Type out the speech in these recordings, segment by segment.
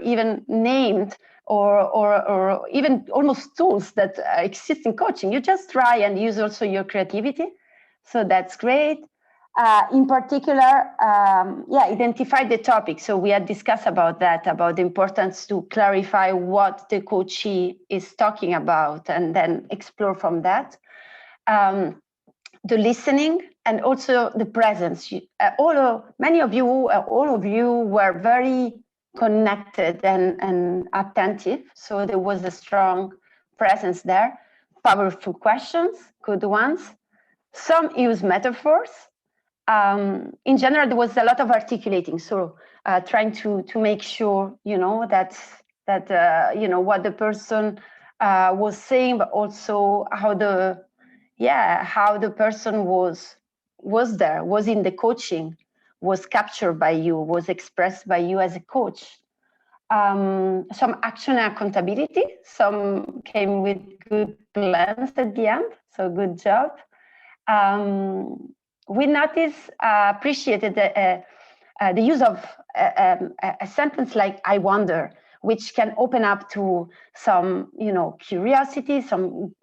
even named or even almost tools that exist in coaching. You just try and use also your creativity. So that's great. In particular, identify the topic. So we had discussed about that, about the importance to clarify what the coachee is talking about and then explore from that. The listening and also the presence. Many of you, all of you were very connected and attentive. So there was a strong presence there. Powerful questions, good ones. Some use metaphors. In general, there was a lot of articulating. So trying to make sure, that what the person was saying, but also how the person was there, was in the coaching, was captured by you, was expressed by you as a coach. Some action and accountability. Some came with good plans at the end. So good job. We noticed, appreciated the use of a sentence like "I wonder," which can open up to some, curiosity, some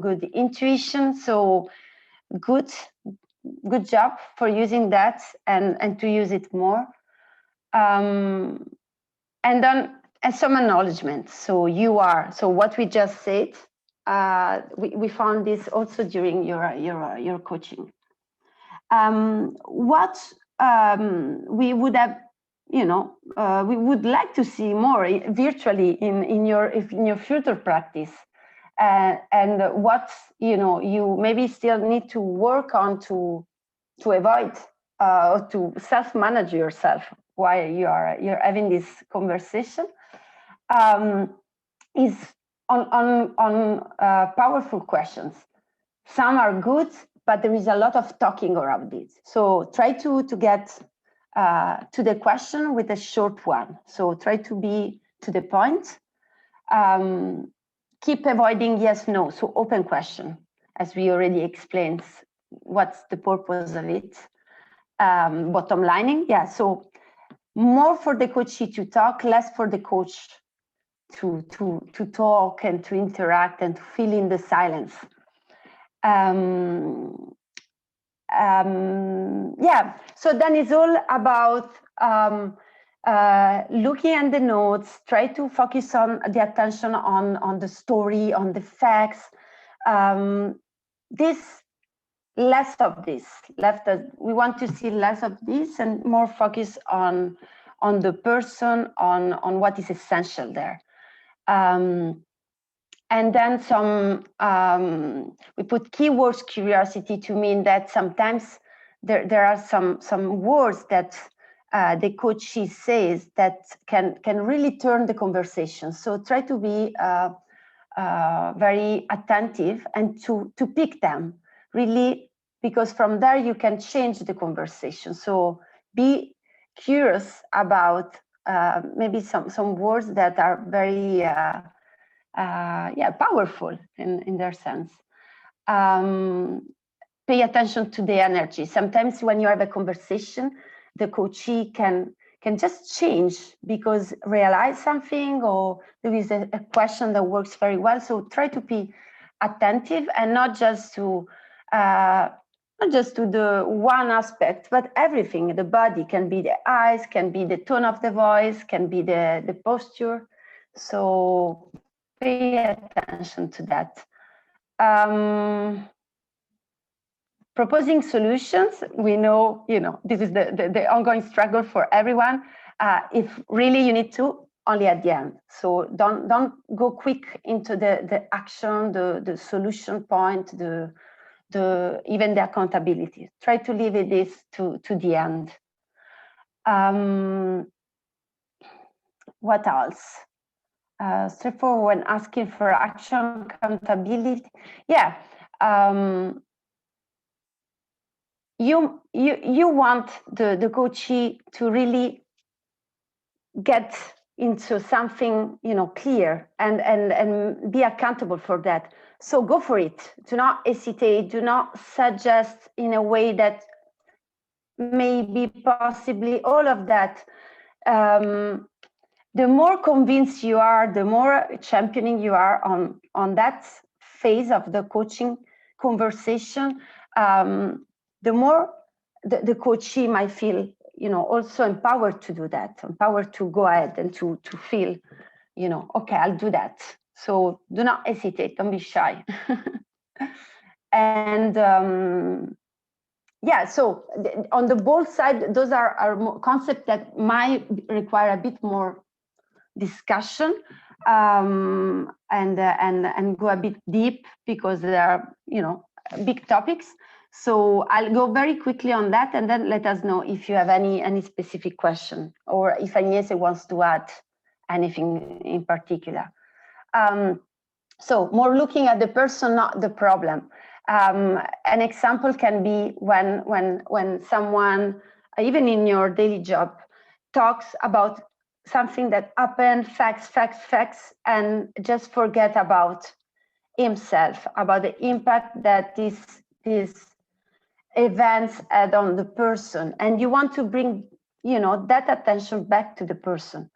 good intuition. So good job for using that and to use it more. And then some acknowledgement. So what we just said. We found this also during your coaching. What we would have, we would like to see more virtually in your future practice, and what you maybe still need to work on to avoid or to self-manage yourself while you're having this conversation, is on powerful questions. Some are good, but there is a lot of talking around it. So try to get to the question with a short one. So try to be to the point. Keep avoiding yes, no. So open question, as we already explained, what's the purpose of it. Bottom lining, so more for the coachee to talk, less for the coach to talk and to interact and to fill in the silence. So then it's all about looking at the notes, try to focus on the attention on the story, on the facts. Less of this. We want to see less of this and more focus on the person, on what is essential there. And then we put keywords curiosity to mean that sometimes there are some words that the coachee says that can really turn the conversation. So try to be very attentive and to pick them really, because from there you can change the conversation. So be curious about maybe some words that are very powerful in their sense. Pay attention to the energy. Sometimes when you have a conversation, the coachee can just change because realize something, or there is a question that works very well. So try to be attentive and not just to the one aspect, but everything. The body can be the eyes, can be the tone of the voice, can be the posture. So pay attention to that. Proposing solutions, we know, this is the ongoing struggle for everyone. If really you need to, only at the end. So don't go quick into the action, the solution point, even the accountability. Try to leave this to the end. What else? Straightforward when asking for action, accountability. You want the coachee to really get into something clear and be accountable for that. So go for it. Do not hesitate. Do not suggest in a way that maybe possibly all of that the more convinced you are, the more championing you are on that phase of the coaching conversation, the more the coachee might feel, also empowered to do that, empowered to go ahead and to feel, okay, I'll do that. So do not hesitate, don't be shy. And yeah, so on the bold side, those are concepts that might require a bit more discussion and go a bit deep, because they are, big topics. So I'll go very quickly on that, and then let us know if you have any specific question, or if Agnese wants to add anything in particular. So more looking at the person, not the problem. An example can be when someone, even in your daily job, talks about something that happened, facts, and just forget about himself, about the impact that these events had on the person, and you want to bring, that attention back to the person.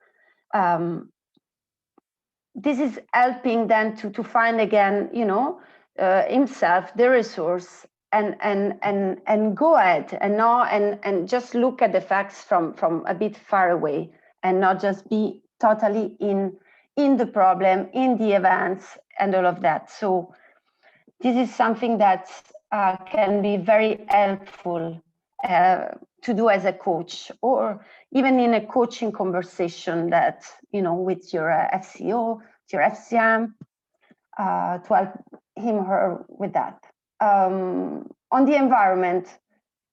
This is helping them to find again, himself, the resource, and go ahead and just look at the facts from a bit far away, and not just be totally in the problem, in the events, and all of that. So this is something that can be very helpful to do as a coach, or even in a coaching conversation that, with your FCO, your FCM, to help him or her with that. On the environment,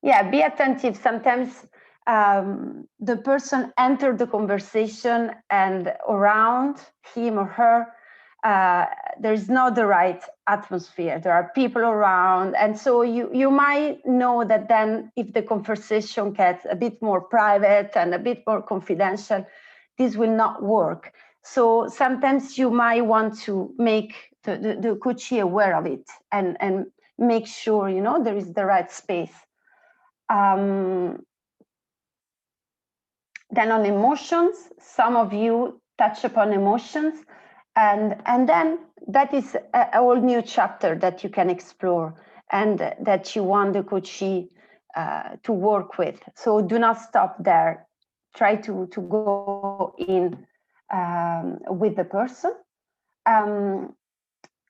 yeah, be attentive. Sometimes the person entered the conversation, and around him or her, there is not the right atmosphere. There are people around, and so you might know that then if the conversation gets a bit more private and a bit more confidential, this will not work. So sometimes you might want to make the coachee aware of it, and make sure, there is the right space. Then on emotions, some of you touch upon emotions, and then that is a whole new chapter that you can explore, and that you want the coachee to work with. So do not stop there. Try to go in with the person.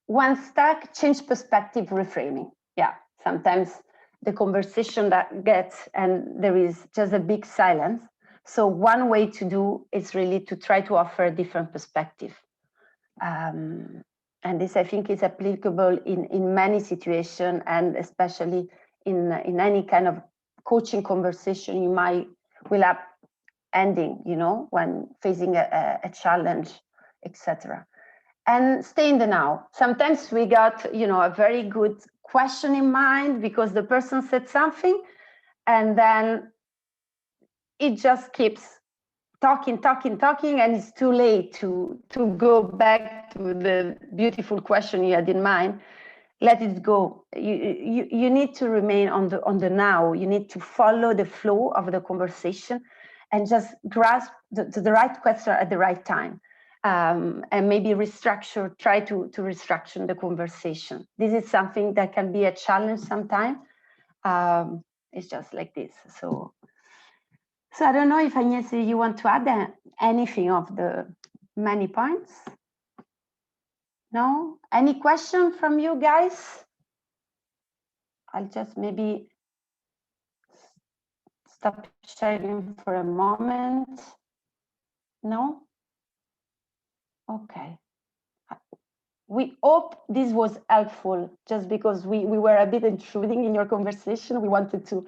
When stuck, change perspective, reframing. Yeah, sometimes the conversation that gets, and there is just a big silence. So one way to do is really to try to offer a different perspective. And this, I think, is applicable in many situations, and especially in any kind of coaching conversation you will have ending, when facing a challenge, etc. And stay in the now. Sometimes we got, a very good question in mind because the person said something, and then it just keeps talking, and it's too late to go back to the beautiful question you had in mind. Let it go. You need to remain on the now. You need to follow the flow of the conversation, and just grasp the right question at the right time. And maybe try to restructure the conversation. This is something that can be a challenge sometimes. It's just like this. So I don't know if Agnese, you want to add anything of the many points? No? Any question from you guys? I'll just maybe stop sharing for a moment. No? Okay. We hope this was helpful, just because we were a bit intruding in your conversation. We wanted to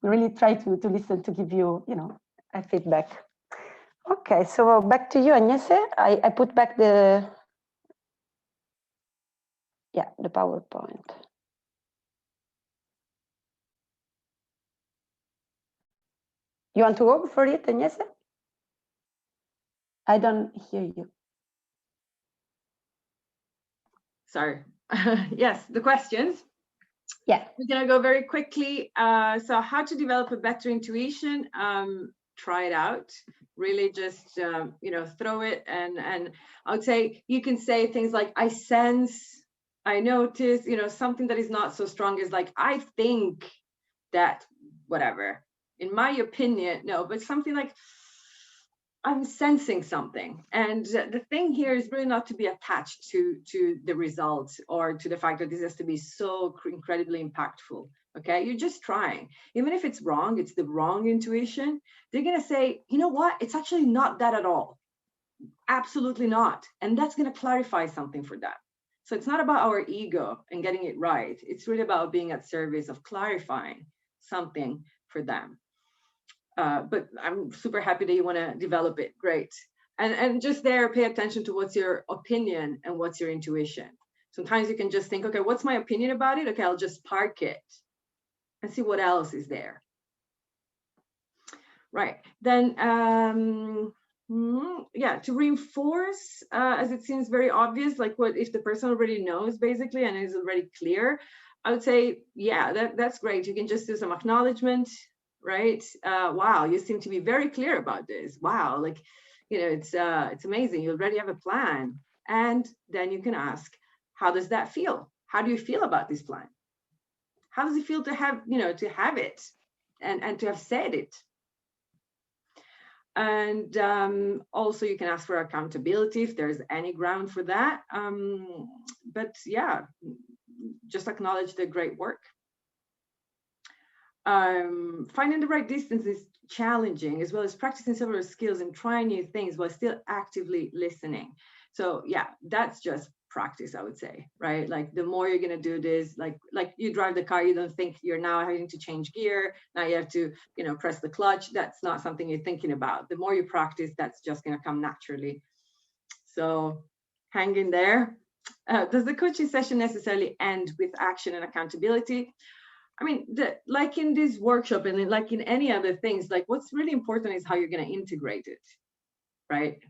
really try to listen, to give you, a feedback. Okay, so back to you, Agnese. I put back the PowerPoint. You want to go for it, Agnese? I don't hear you. Sorry. Yes, the questions. Yeah. We're going to go very quickly. So how to develop a better intuition. try it out. Really just, you know, throw it. And I would say you can say things like, I sense, I notice, you know, something that is not so strong is like, I think that whatever, in my opinion, no, but something like, I'm sensing something. And the thing here is really not to be attached to the results or to the fact that this has to be so incredibly impactful. Okay, you're just trying. Even if it's wrong, it's the wrong intuition, they're going to say, you know what, it's actually not that at all. Absolutely not. And that's going to clarify something for them. So it's not about our ego and getting it right. It's really about being at service of clarifying something for them. But I'm super happy that you want to develop it. Great. And just there, pay attention to what's your opinion and what's your intuition. Sometimes you can just think, okay, what's my opinion about it? Okay, I'll just park it and see what else is there. Right. Then, yeah, to reinforce, as it seems very obvious, like what if the person already knows basically and is already clear, I would say, yeah, that's great. You can just do some acknowledgement, right? Wow, you seem to be very clear about this. Wow, like, you know, it's amazing. You already have a plan. And then you can ask, how does that feel? How do you feel about this plan? How does it feel to have, you know, to have it and to have said it? And also you can ask for accountability if there's any ground for that. But yeah, just acknowledge the great work. Finding the right distance is challenging, as well as practicing several skills and trying new things while still actively listening. So yeah, that's just practice, I would say, right? Like the more you're going to do this, like you drive the car, you don't think you're now having to change gear. Now you have to, you know, press the clutch. That's not something you're thinking about. The more you practice, that's just going to come naturally. So hang in there. Does the coaching session necessarily end with action and accountability? I mean, like in this workshop and like in any other things, like what's really important is how you're going to integrate it, right?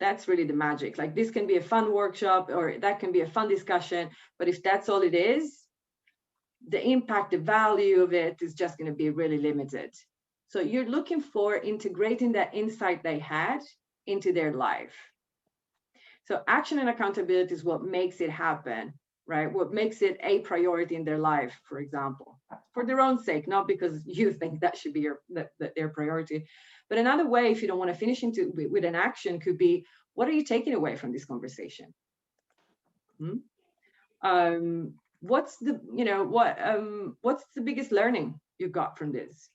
That's really the magic. Like this can be a fun workshop or that can be a fun discussion, but if that's all it is, the impact, the value of it is just going to be really limited. So you're looking for integrating that insight they had into their life. So action and accountability is what makes it happen, right? What makes it a priority in their life, for example, for their own sake, not because you think that should be their priority. But another way, if you don't want to finish with an action, could be, what are you taking away from this conversation? What's the, you know, what's the biggest learning you got from this?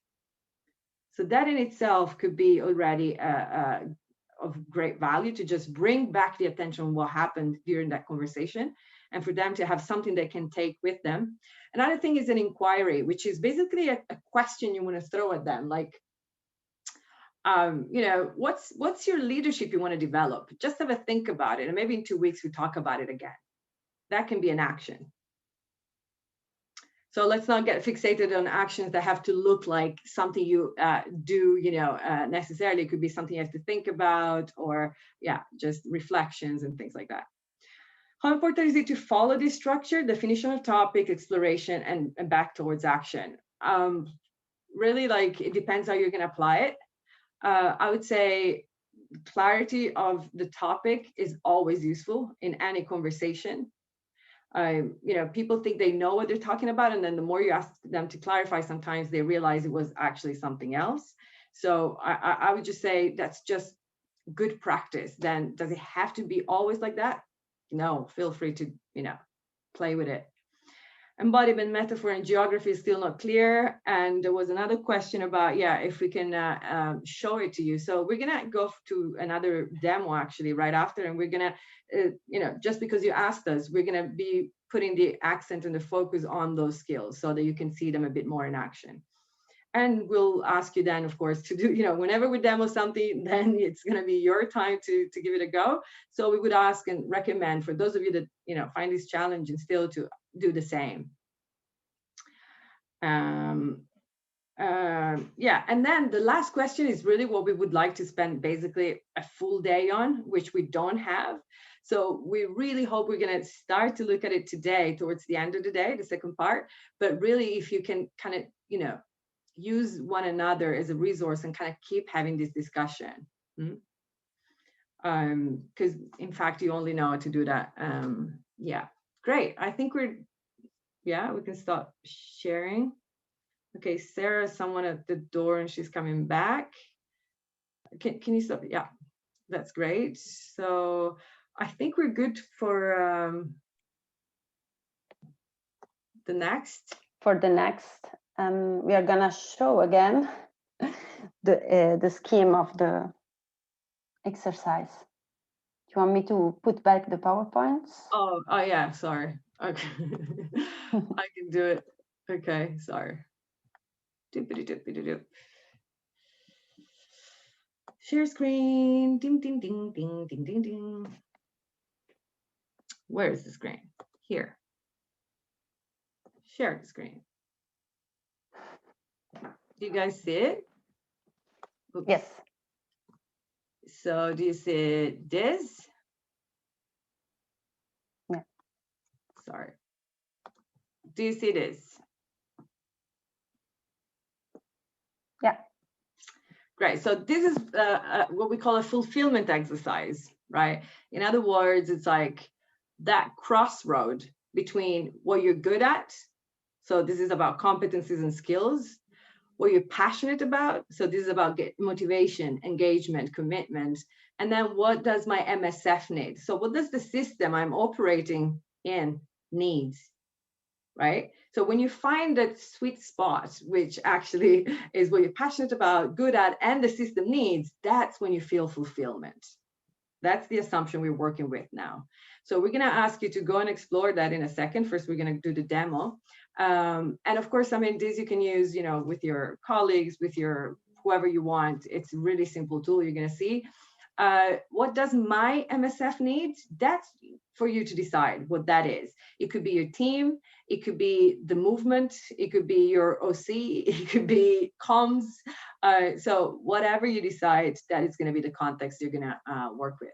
So that in itself could be already of great value to just bring back the attention on what happened during that conversation and for them to have something they can take with them. Another thing is an inquiry, which is basically a question you want to throw at them, like, you know, what's your leadership you want to develop? Just have a think about it, and maybe in 2 weeks we talk about it again. That can be an action. So let's not get fixated on actions that have to look like something you do, you know, necessarily. It could be something you have to think about, or yeah, just reflections and things like that. How important is it to follow this structure, definition of topic, exploration, and back towards action? Really, like, it depends how you're going to apply it. I would say clarity of the topic is always useful in any conversation. You know, people think they know what they're talking about, and then the more you ask them to clarify, sometimes they realize it was actually something else. So I would just say that's just good practice. Then does it have to be always like that? No, feel free to, you know, play with it. Embodiment, metaphor, and geography is still not clear. And there was another question about, yeah, if we can show it to you. So we're gonna go to another demo actually right after, and we're gonna, you know, just because you asked us, we're gonna be putting the accent and the focus on those skills so that you can see them a bit more in action. And we'll ask you then, of course, to do, you know, whenever we demo something, then it's going to be your time to give it a go. So we would ask and recommend for those of you that, you know, find this challenging still to do the same. Yeah, and then the last question is really what we would like to spend basically a full day on, which we don't have. So we really hope we're going to start to look at it today towards the end of the day, the second part. But really, if you can kind of, you know, use one another as a resource and kind of keep having this discussion. Because in fact, you only know how to do that. Yeah, great. I think we can stop sharing. Okay, Sarah, someone at the door and she's coming back. Can you stop? Yeah, that's great. So I think we're good for the next. For the next, we are gonna show again the scheme of the exercise. Do you want me to put back the PowerPoints? Oh yeah, sorry. Okay. I can do it. Okay, sorry. Doop-a-doop-a-doop. Share screen. Ding, ding, ding, ding, ding, ding, ding. Where is the screen? Here. Share the screen. Do you guys see it? Oops. Yes. So do you see this? Yeah. Sorry. Do you see this? Yeah. Great. So this is what we call a fulfillment exercise, right? In other words, it's like that crossroad between what you're good at. So this is about competencies and skills. What you're passionate about. So this is about motivation, engagement, commitment. And then what does my MSF need? So what does the system I'm operating in need? Right? So when you find that sweet spot, which actually is what you're passionate about, good at, and the system needs, that's when you feel fulfillment. That's the assumption we're working with now. So we're going to ask you to go and explore that in a second. First, we're going to do the demo. And of course, I mean, this you can use, you know, with your colleagues, with your whoever you want. It's a really simple tool you're going to see. What does my MSF need? That's for you to decide what that is. It could be your team. It could be the movement. It could be your OC. It could be comms. So whatever you decide, that is going to be the context you're going to work with.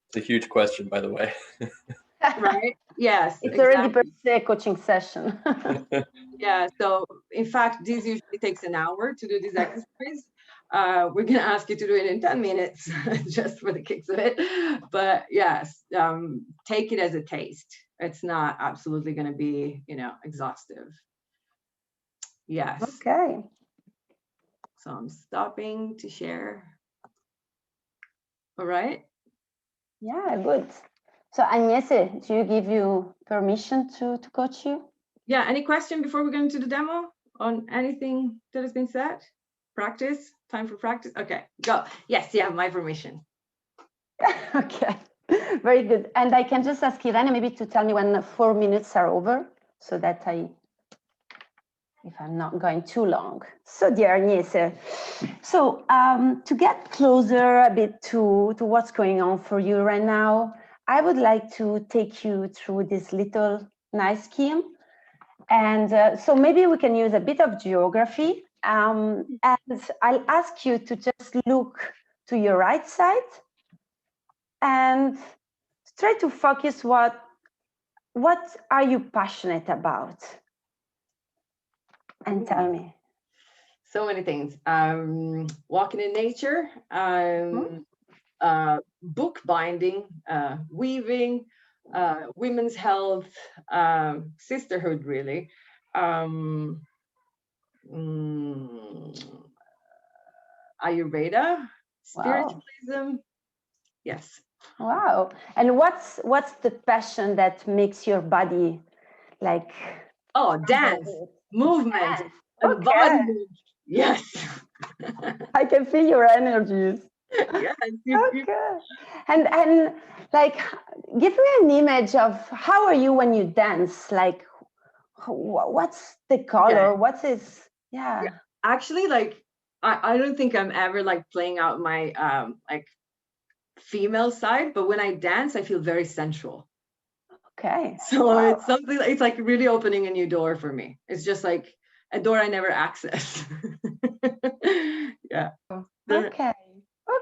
It's a huge question, by the way. Right? Yes. It's exactly. already per se coaching session. Yeah. So in fact, this usually takes an hour to do this exercise. We're going to ask you to do it in 10 minutes just for the kicks of it. But yes, take it as a taste. It's not absolutely going to be, you know, exhaustive. Yes. Okay. So I'm stopping to share. All right. Yeah, good. So Agnese, do you give you permission to coach you? Yeah. Any question before we go into the demo on anything that has been said? Practice, time for practice. Okay, go. Yes, you have my permission. Okay, very good. And I can just ask Irene maybe to tell me when 4 minutes are over so that if I'm not going too long. So dear Agnese, so to get closer a bit to what's going on for you right now, I would like to take you through this little nice scheme. And so maybe we can use a bit of geography. And I'll ask you to just look to your right side and try to focus what are you passionate about? And tell me. So many things. Walking in nature, book binding, weaving, women's health, sisterhood, really. Ayurveda, spiritualism. Wow. Yes. Wow. And what's the passion that makes your body like? Oh, dance, movement, embodiment. Yes. I can feel your energies. Yes. Okay. And like, give me an image of how are you when you dance? Like, what's the color? Okay. What is? Yeah. Actually, like, I don't think I'm ever like playing out my like female side, but when I dance, I feel very sensual. Okay. So wow. It's something. It's like really opening a new door for me. It's just like a door I never accessed. Yeah. Okay.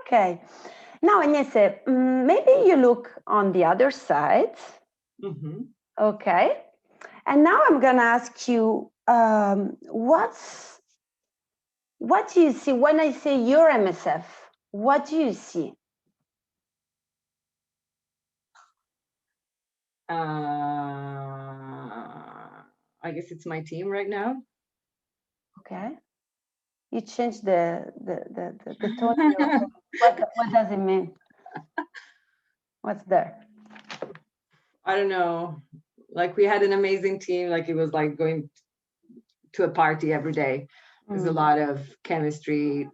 Okay. Now, Agnese, maybe you look on the other side. Okay. And now I'm going to ask you, what's what do you see when I say your MSF? What do you see? I guess it's my team right now. Okay. You changed the tone in your voice. What does it mean? What's there? I don't know. Like we had an amazing team. Like it was like going to a party every day. There's a lot of chemistry,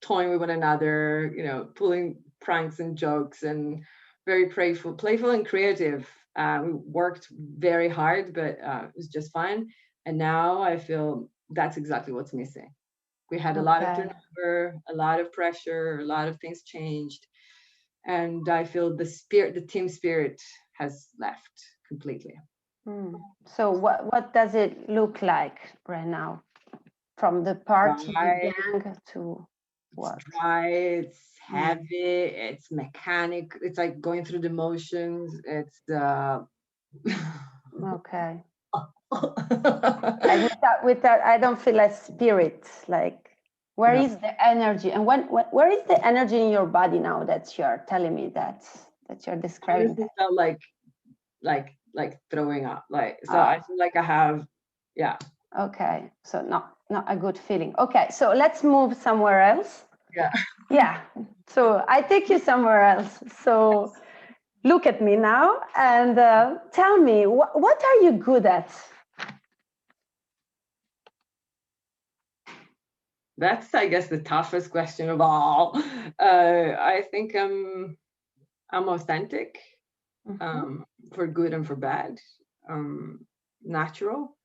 toying with one another, pulling pranks and jokes, and very playful and creative. We worked very hard, but it was just fun. And now I feel that's exactly what's missing. We had a lot of turnover, a lot of pressure, a lot of things changed. And I feel the team spirit has left completely. So what does it look like right now? From the party gang to what? It's dry, it's heavy, it's mechanic, it's like going through the motions. It's okay. Like without, I don't feel like spirit. Like, where is the energy? And where is the energy in your body now that you're telling me that you're describing? I felt like throwing up. So I feel like I have, yeah. Okay, so not a good feeling. Okay, so let's move somewhere else. Yeah. Yeah. So I take you somewhere else. So look at me now and tell me, what are you good at? That's, I guess, the toughest question of all. I think I'm authentic, for good and for bad, natural.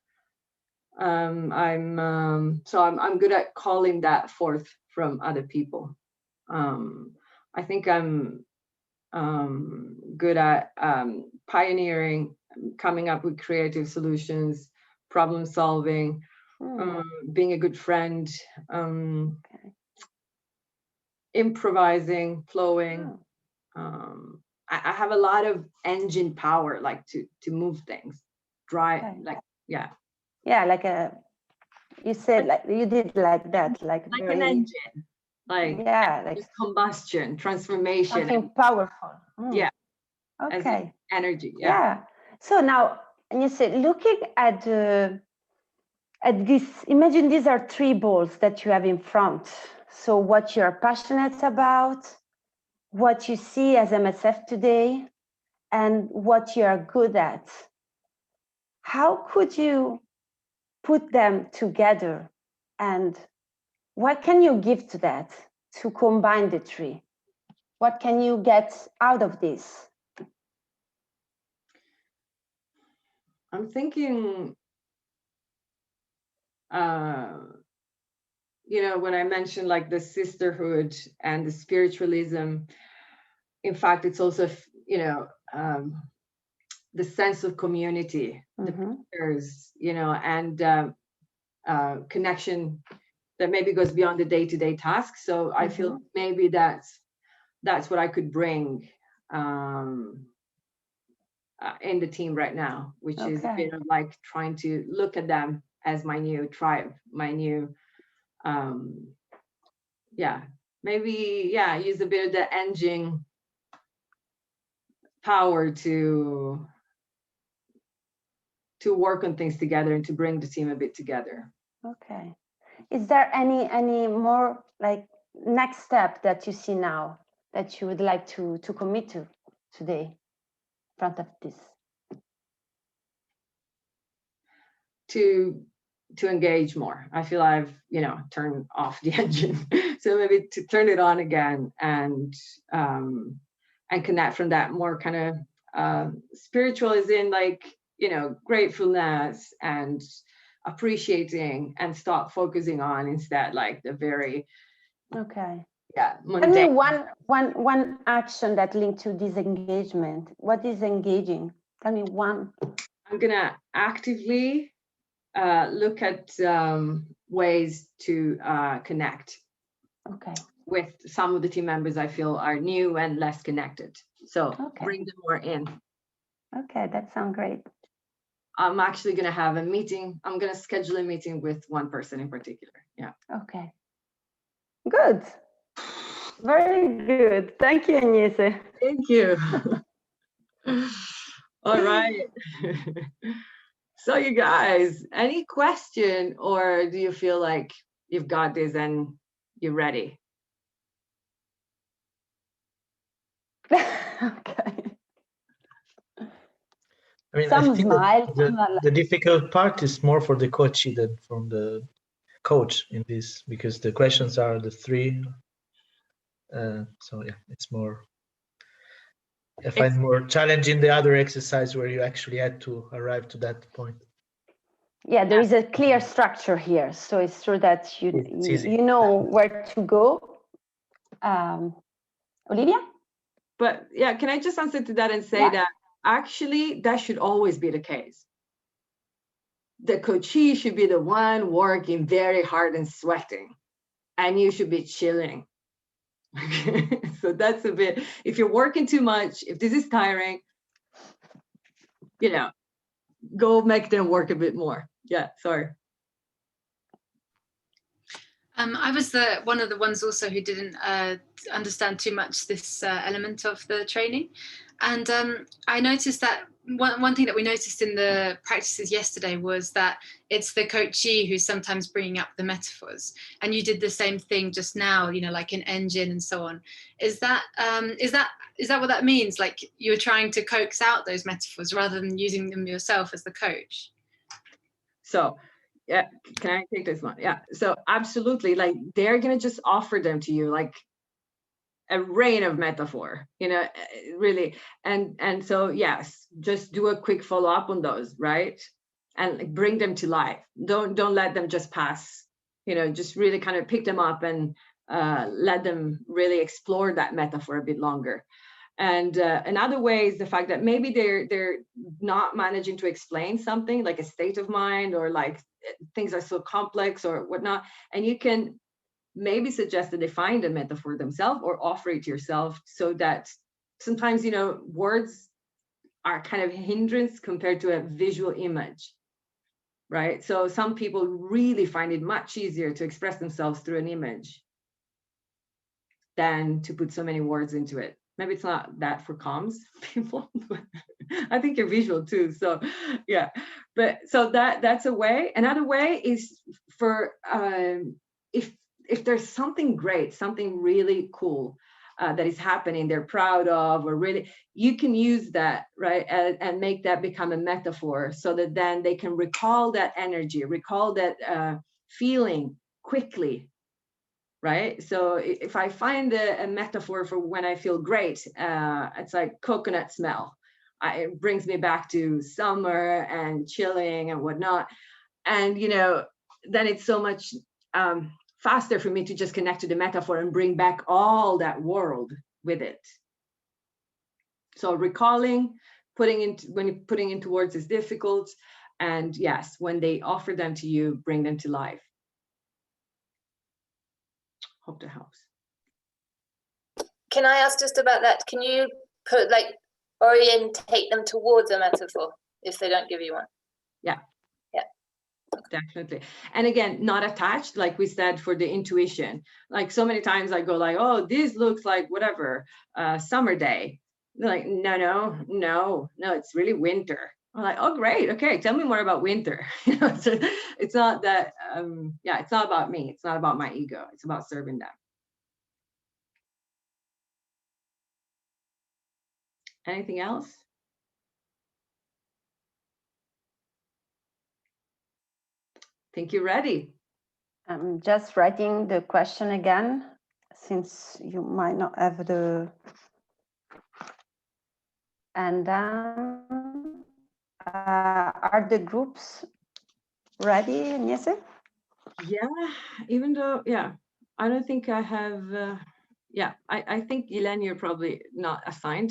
I'm good at calling that forth from other people. I think I'm good at pioneering, coming up with creative solutions, problem solving, being a good friend, improvising, flowing. I have a lot of engine power, like to move things, drive, like you said, like you did like that, like an engine, like combustion, transformation, something powerful. Yeah. Okay. Energy. Yeah. So now, and you said, looking at this, imagine these are 3 balls that you have in front. So what you're passionate about, what you see as MSF today, and what you are good at. How could you put them together, and what can you give to that to combine the 3? What can you get out of this? I'm thinking, when I mentioned like the sisterhood and the spiritualism, in fact, it's also, the sense of community, the pictures, and connection that maybe goes beyond the day-to-day tasks. So I feel maybe that's what I could bring in the team right now, which is a bit of like trying to look at them as my new tribe, my new, maybe, use a bit of the engine power to work on things together and to bring the team a bit together. Okay. Is there any more like next step that you see now that you would like to commit to today in front of this? To engage more. I feel I've, turned off the engine. So maybe to turn it on again and connect from that more kind of spiritual, as in like, gratefulness and appreciating, and stop focusing on instead like the very Tell me one action that linked to this engagement. What is engaging? Tell me one. I'm gonna actively look at ways to connect with some of the team members I feel are new and less connected. So bring them more in. Okay, that sounds great. I'm actually going to have a meeting. I'm going to schedule a meeting with one person in particular. Yeah. Okay. Good. Very good. Thank you, Agnese. Thank you. All right. So you guys, any question, or do you feel like you've got this and you're ready? Okay. I mean, Some I think smile. the difficult part is more for the coachee than from the coach in this, because the questions are the three. So yeah, it's more. I find more challenging the other exercise where you actually had to arrive to that point. Yeah, there is a clear structure here, so it's true that you know where to go. Olivia? But yeah, can I just answer to that and say that actually that should always be the case. The coachee should be the one working very hard and sweating, and you should be chilling. So that's a bit, if you're working too much, if this is tiring, you know, go make them work a bit more. Yeah, sorry. I was one of the ones also who didn't understand too much this element of the training. And I noticed that one thing that we noticed in the practices yesterday was that it's the coachee who's sometimes bringing up the metaphors. And you did the same thing just now, you know, like an engine and so on. Is that what that means? Like you're trying to coax out those metaphors rather than using them yourself as the coach? So yeah, can I take this one? Yeah, so absolutely, like they're gonna just offer them to you like a rain of metaphor, you know, really. And so yes, just do a quick follow-up on those, right? And like, bring them to life. Don't let them just pass, you know, just really kind of pick them up and let them really explore that metaphor a bit longer. And another way is the fact that maybe they're not managing to explain something like a state of mind, or like things are so complex or whatnot. And you can maybe suggest that they find a metaphor themselves or offer it yourself, so that sometimes, you know, words are kind of hindrance compared to a visual image, right? So some people really find it much easier to express themselves through an image than to put so many words into it. Maybe it's not that for comms people, but I think you're visual too. So yeah, but so that's a way. Another way is for if there's something great, something really cool that is happening, they're proud of, or really, you can use that, right, and make that become a metaphor, so that then they can recall that energy, recall that feeling quickly. Right. So if I find a metaphor for when I feel great, it's like coconut smell. It brings me back to summer and chilling and whatnot. And, you know, then it's so much faster for me to just connect to the metaphor and bring back all that world with it. So recalling, putting into words is difficult. And yes, when they offer them to you, bring them to life. Hope that helps. Can I ask just about that? Can you put like orientate them towards a metaphor if they don't give you one? Yeah. Yeah. Definitely. And again, not attached, like we said, for the intuition. Like so many times I go like, oh, this looks like whatever, summer day. They're like, no, it's really winter. I'm like, oh, great. Okay, tell me more about winter. You know, so it's not that, yeah, it's not about me. It's not about my ego. It's about serving them. Anything else? Think you're ready. I'm just writing the question again, since you might not have the. And then, are the groups ready, Agnese? Yeah, even though, yeah, I don't think I have, yeah, I think Guylaine, you're probably not assigned.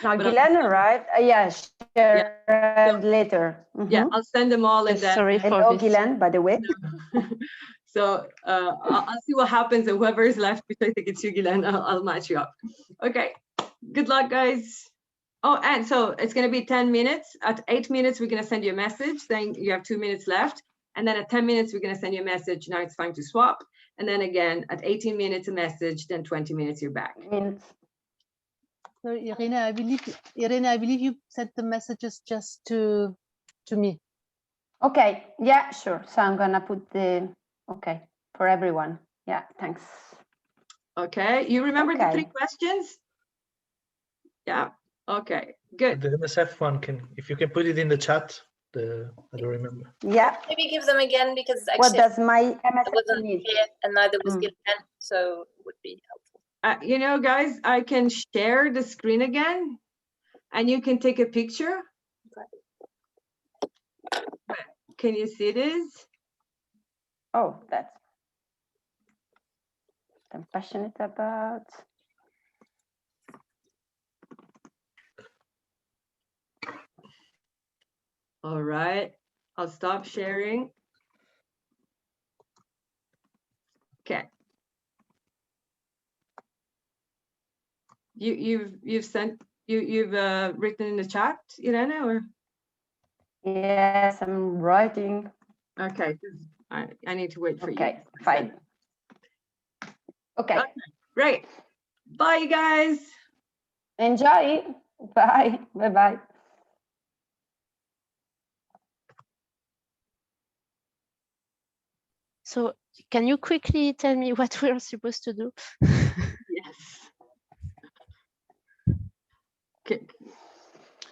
No, Guylaine arrived. Yeah, share later. Yeah, I'll send them all. And then, sorry, hello, Guylaine, by the way. So I'll see what happens, and whoever is left, which I think it's you, Guylaine, I'll match you up. Okay, good luck, guys. Oh, and so it's going to be 10 minutes. At 8 minutes, we're going to send you a message saying you have 2 minutes left. And then at 10 minutes, we're going to send you a message. Now it's time to swap. And then again, at 18 minutes, a message. Then 20 minutes, you're back. Minutes. So Irene, I believe you sent the messages just to me. Okay, yeah, sure. So I'm gonna put the, okay, for everyone. Yeah, thanks. Okay, you remember the 3 Okay. questions? Yeah, okay, good. The MSF one, if you can put it in the chat, I don't remember. Yeah. Maybe give them again, because What actually does my I MSF wasn't need? here and neither was Mm. Gillian, so it would be helpful. You know, guys, I can share the screen again and you can take a picture. Can you see this? Oh, that's what I'm passionate about. All right, I'll stop sharing. Okay. You've written in the chat, Irene, or? Yes, I'm writing. Okay, I need to wait for you. Okay, fine. Okay. Great. Bye, guys. Enjoy. Bye. Bye-bye. So can you quickly tell me what we're supposed to do? Yes. Okay.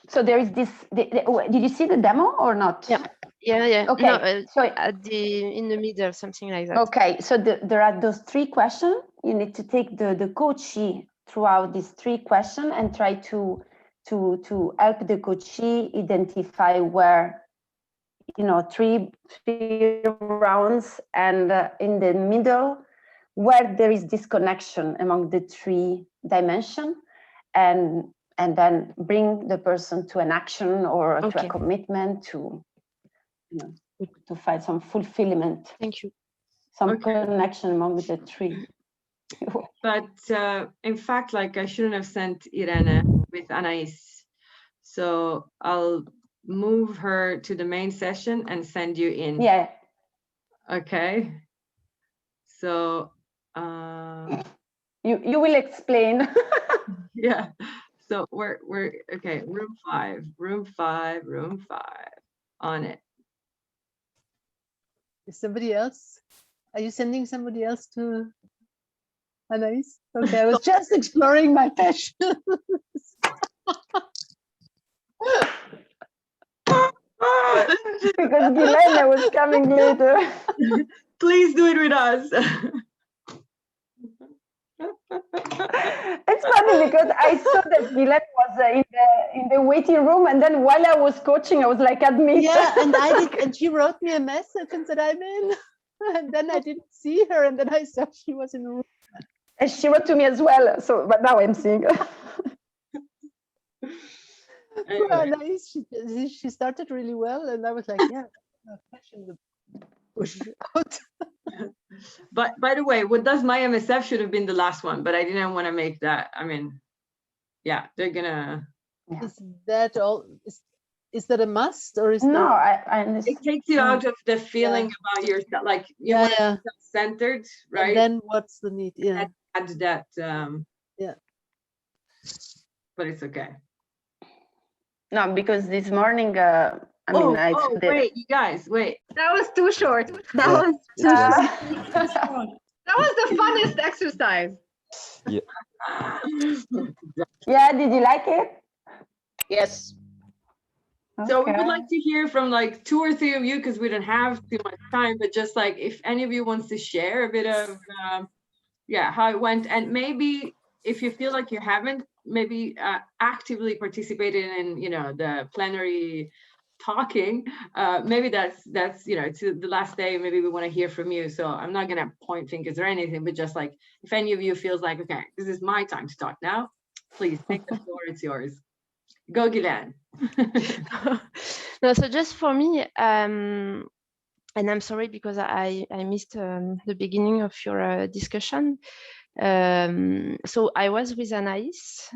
So there is this, did you see the demo or not? Yeah. Yeah. Okay. No, So in the middle, something like that. okay. So there are those 3 questions. You need to take the coachee throughout these 3 questions and try to help the coachee identify where, you know, 3 rounds, and in the middle where there is disconnection among the 3 dimensions, and then bring the person to an action or to a commitment to, you know, to find some fulfillment. Thank you. Some connection among the 3. But in fact, like, I shouldn't have sent Irene with Anais. So I'll move her to the main session and send you in. Yeah. Okay. So you will explain. yeah. So we're okay. Room 5 on it. Is somebody else? Are you sending somebody else to Anais? Okay, I was just exploring my passion. Because Gilena was coming later. Please do it with us. It's funny because I saw that Gilena was in the waiting room, and then while I was coaching, I was like, admit. Yeah, and I did, and she wrote me a message and said I'm in, and then I didn't see her, and then I saw she was in the room. And she wrote to me as well. So, but now I'm seeing her. Anyway. She started really well, and I was like, yeah, passion push out. But by the way, what does my MSF should have been the last one, but I didn't want to make that. I mean, yeah, they're gonna. Yeah. Is that all? Is that a must, or is No, that... I understand. It takes you out of the feeling about yourself, like you want to be self-centered, right? And then what's the need? Yeah. Add that. Yeah. But it's okay. No, because this morning, I mean, wait, you guys, wait. That was too short. That was too short. That was the funnest exercise. Yeah. Yeah, did you like it? Yes. So we would like to hear from like 2 or 3 of you, because we don't have too much time, but just like if any of you wants to share a bit of how it went, and maybe if you feel like you haven't maybe actively participated in, you know, the plenary talking, maybe that's you know, it's the last day, maybe we want to hear from you. So I'm not gonna point fingers or anything, but just like if any of you feels like, okay, this is my time to talk now, please take the floor, it's yours. Go, Gillian. No, so just for me, and I'm sorry because I missed the beginning of your discussion, So I was with Anaïs,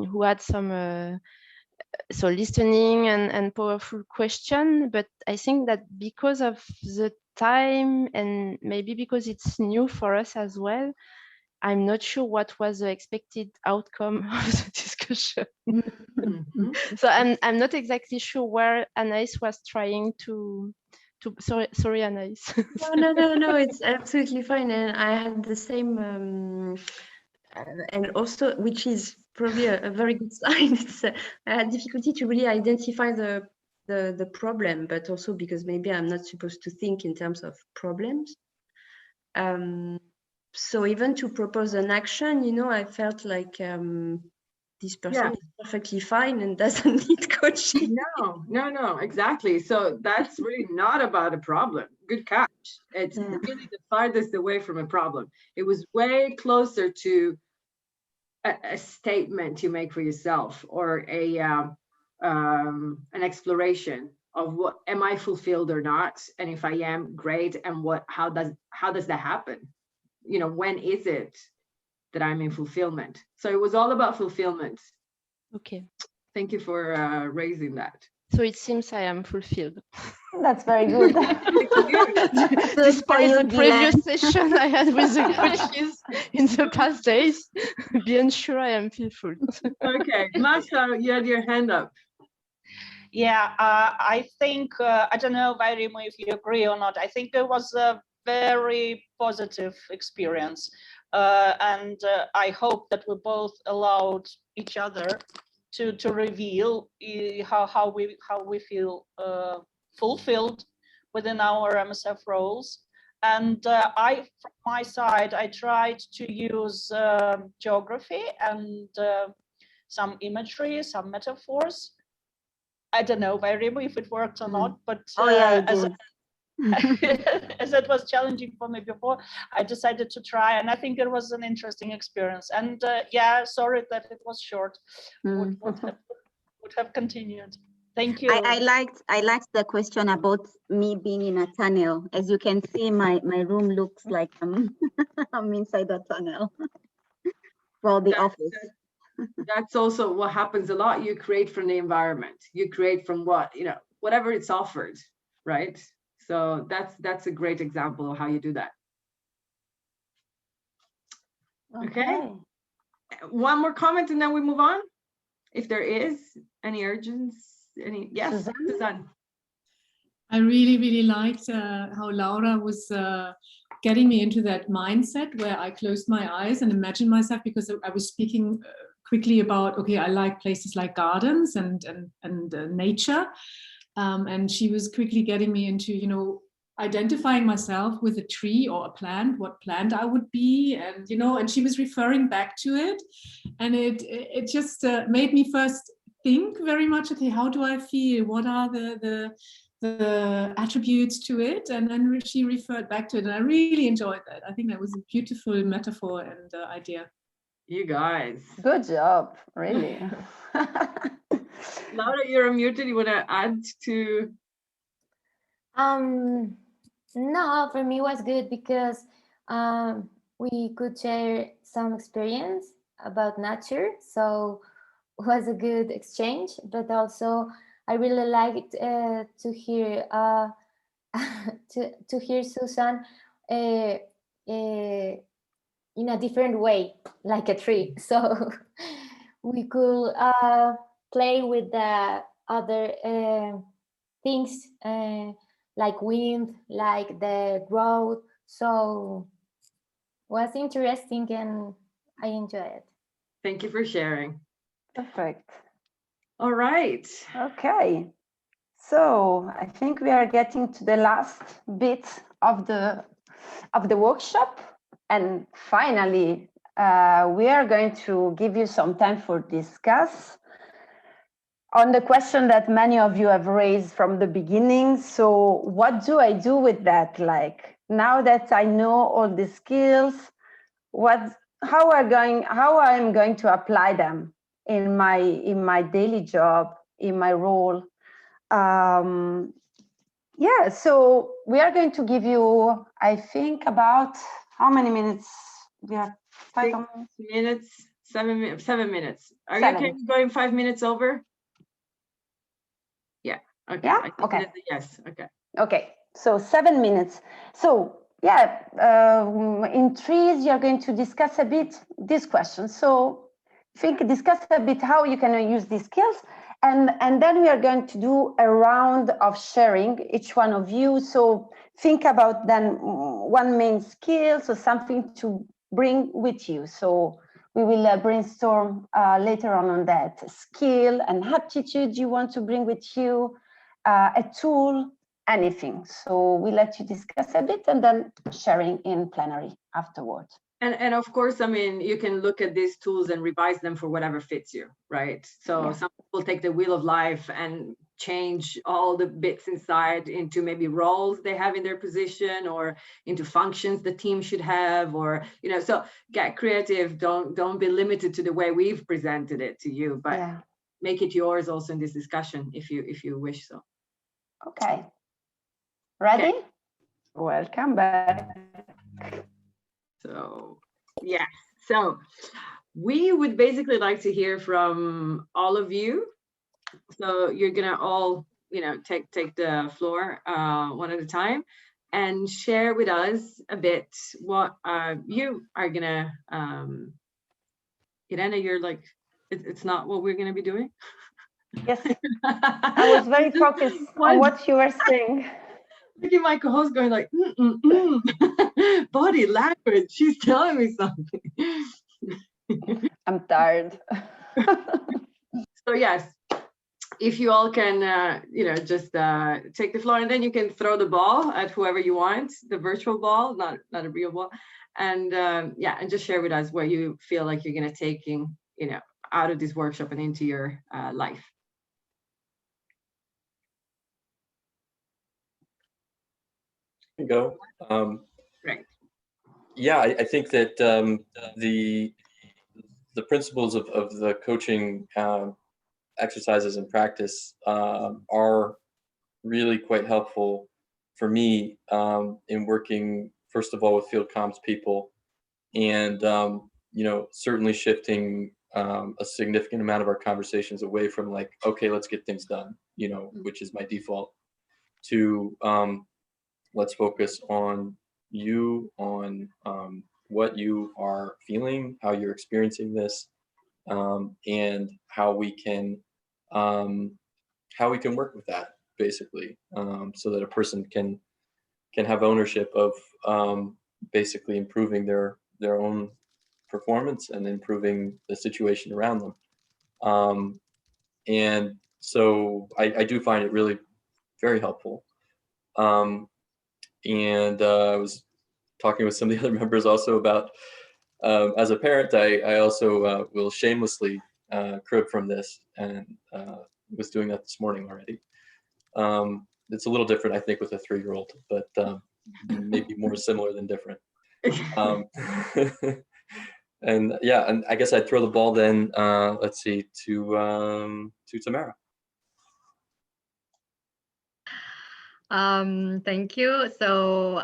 who had some so listening and powerful question, but I think that because of the time and maybe because it's new for us as well, I'm not sure what was the expected outcome of the discussion. So I'm not exactly sure where Anaïs was trying to sorry Anaïs. No, it's absolutely fine. And I had the same and also, which is probably a very good sign. It's I had difficulty to really identify the problem, but also because maybe I'm not supposed to think in terms of problems. So even to propose an action, you know, I felt like this person is perfectly fine and doesn't need coaching. No, exactly. So that's really not about a problem. Good catch. It's really the farthest away from a problem. It was way closer to a statement you make for yourself, or an exploration of what am I fulfilled or not, and if I am, great, and how does that happen? You know, when is it that I'm in fulfillment? So it was all about fulfillment. Okay. Thank you for raising that. So it seems I am fulfilled. That's very good. Despite the previous session I had with the coaches in the past days, being sure I am fulfilled. Okay, Masha, you had your hand up. Yeah, I think, I don't know, Vairimo, if you agree or not, I think it was a very positive experience. And I hope that we both allowed each other to reveal how we feel fulfilled within our MSF roles. And from my side, I tried to use geography and some imagery, some metaphors. I don't know, Vairimo, if it worked or not, but as it was challenging for me before, I decided to try, and I think it was an interesting experience. And yeah, sorry that it was short. Would have continued. Thank you. I liked the question about me being in a tunnel. As you can see, my room looks like I'm inside a tunnel. Well, the office. That's also what happens a lot. You create from the environment. You create from whatever it's offered, right? So that's a great example of how you do that. Okay. One more comment and then we move on. If there is any urgency, yes, Suzanne. I really liked how Laura was getting me into that mindset where I closed my eyes and imagined myself, because I was speaking quickly about, okay, I like places like gardens and nature. And she was quickly getting me into, you know, identifying myself with a tree or a plant, what plant I would be, and you know, and she was referring back to it, and it just made me first think very much, okay, how do I feel? What are the attributes to it? And then she referred back to it, and I really enjoyed that. I think that was a beautiful metaphor and idea. You guys. Good job, really. Laura, you're unmuted. You want to add to? No, for me it was good because we could share some experience about nature, so it was a good exchange. But also I really liked to hear to hear Susan in a different way, like a tree. So we could play with the other things like wind, like the growth. So it was interesting and I enjoyed it. Thank you for sharing. Perfect. All right. Okay. So I think we are getting to the last bit of the workshop. And finally, we are going to give you some time for discuss on the question that many of you have raised from the beginning. So what do I do with that? Like, now that I know all the skills, how I'm going to apply them in my daily job, in my role? Yeah, so we are going to give you, I think, about how many minutes? We have 5 minutes, 7 minutes, 7 minutes. Are you 7. okay going 5 minutes over? Yeah. Okay. Yeah? I think Okay. that's a yes. Okay. Okay, so 7 minutes. So yeah, in threes, you're going to discuss a bit this question. So discuss a bit how you can use these skills. And then we are going to do a round of sharing, each one of you. So think about then one main skill, so something to bring with you. So we will brainstorm later on that skill and aptitude you want to bring with you, a tool, anything. So we let you discuss a bit and then sharing in plenary afterwards. And of course, I mean, you can look at these tools and revise them for whatever fits you, right? So some people take the wheel of life and change all the bits inside into maybe roles they have in their position or into functions the team should have, or, you know, so get creative. Don't be limited to the way we've presented it to you, but make it yours also in this discussion if you wish so. Okay. Ready? Okay. Welcome back. So, yeah, so we would basically like to hear from all of you. So you're gonna all, you know, take the floor one at a time and share with us a bit what you are gonna, Irene, you're like, it's not what we're gonna be doing? Yes, I was very focused on what you were saying. Look at my co-host going like, body language, she's telling me something. I'm tired. So yes, if you all can, you know, just take the floor, and then you can throw the ball at whoever you want, the virtual ball, not a real ball. And yeah, and just share with us what you feel like you're gonna take in, you know, out of this workshop and into your life. Go. Right. Yeah, I think that the principles of the coaching exercises and practice are really quite helpful for me in working, first of all, with field comms people, and you know, certainly shifting a significant amount of our conversations away from like, okay, let's get things done, you know, which is my default, to let's focus on you, on what you are feeling, how you're experiencing this, and how we can work with that, basically, so that a person can have ownership of basically improving their own performance and improving the situation around them. And so I do find it really very helpful. And I was talking with some of the other members also about, as a parent, I also will shamelessly crib from this, and was doing that this morning already. It's a little different, I think, with a 3-year-old, but maybe more similar than different. And yeah, and I guess I'd throw the ball then, let's see, to Tamara. Thank you. So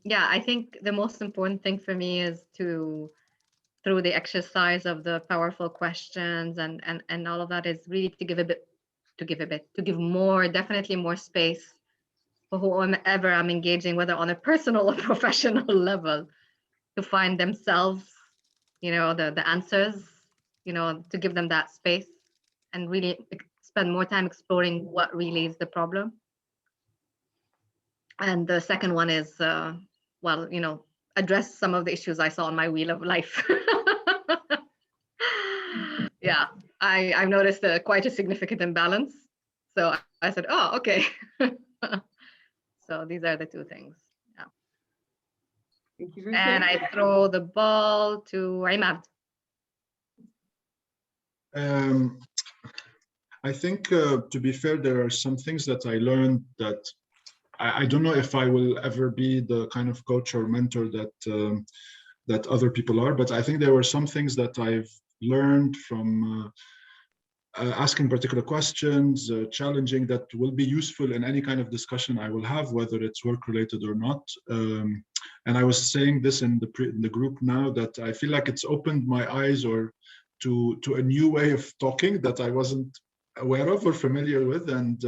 yeah, I think the most important thing for me is to, through the exercise of the powerful questions and all of that, is really to give more, definitely more space for whomever I'm engaging, whether on a personal or professional level, to find themselves, you know, the answers, you know, to give them that space and really spend more time exploring what really is the problem. And the second one is, well, you know, address some of the issues I saw on my wheel of life. Yeah, I've noticed quite a significant imbalance. So I said, oh, okay. So these are the two things. Yeah. Thank you. And I throw the ball to Imad. I think, to be fair, there are some things that I learned that I don't know if I will ever be the kind of coach or mentor that that other people are, but I think there were some things that I've learned from asking particular questions, challenging, that will be useful in any kind of discussion I will have, whether it's work related or not. And I was saying this in the group now, that I feel like it's opened my eyes or to a new way of talking that I wasn't aware of or familiar with. And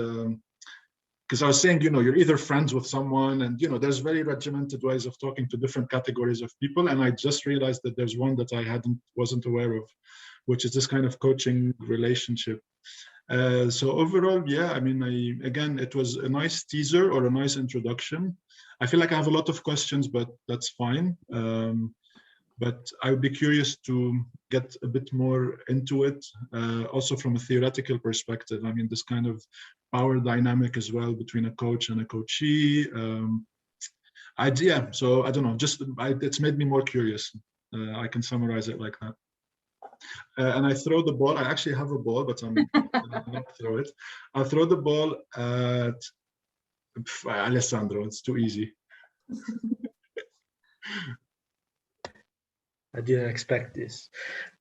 because I was saying, you're either friends with someone, and there's very regimented ways of talking to different categories of people, and I just realized that there's one that I wasn't aware of, which is this kind of coaching relationship. So overall, yeah, I mean, again, it was a nice teaser or a nice introduction. I feel like I have a lot of questions, but that's fine. But I would be curious to get a bit more into it, also from a theoretical perspective. I mean, this kind of power dynamic as well between a coach and a coachee. Yeah, so I don't know, it's made me more curious. I can summarize it like that. And I throw the ball. I actually have a ball, but I'm not throw it. I'll throw the ball at Alessandro. It's too easy. I didn't expect this.